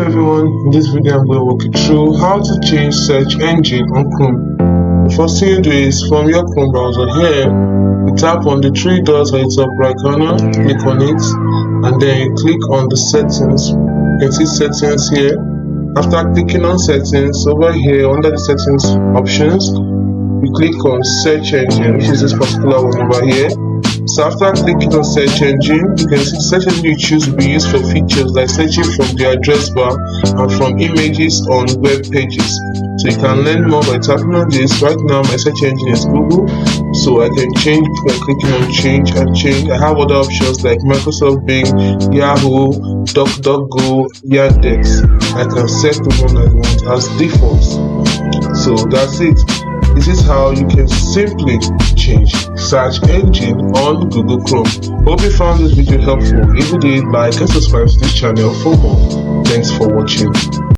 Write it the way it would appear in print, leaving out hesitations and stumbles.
everyone, in this video I'm going to walk you through how to change search engine on Chrome. The first thing you do is from your Chrome browser here, you tap on the three dots on the top right corner, click on it, and then you click on the settings. You can see settings here. After clicking on settings, over here under the settings options, you click on search engine, which is this particular one over here. So after clicking on search engine, you can see the search engine you choose will be used for features like searching from the address bar and from images on web pages. So you can learn more by tapping on this. Right now my search engine is Google, so I can change by clicking on change and change. I have other options like Microsoft Bing, Yahoo, DuckDuckGo, Yandex. I can set the one I want as default. So that's it. This is how you can simply change search engine on Google Chrome. Hope you found this video helpful. If you did, like and subscribe to this channel for more. Thanks for watching.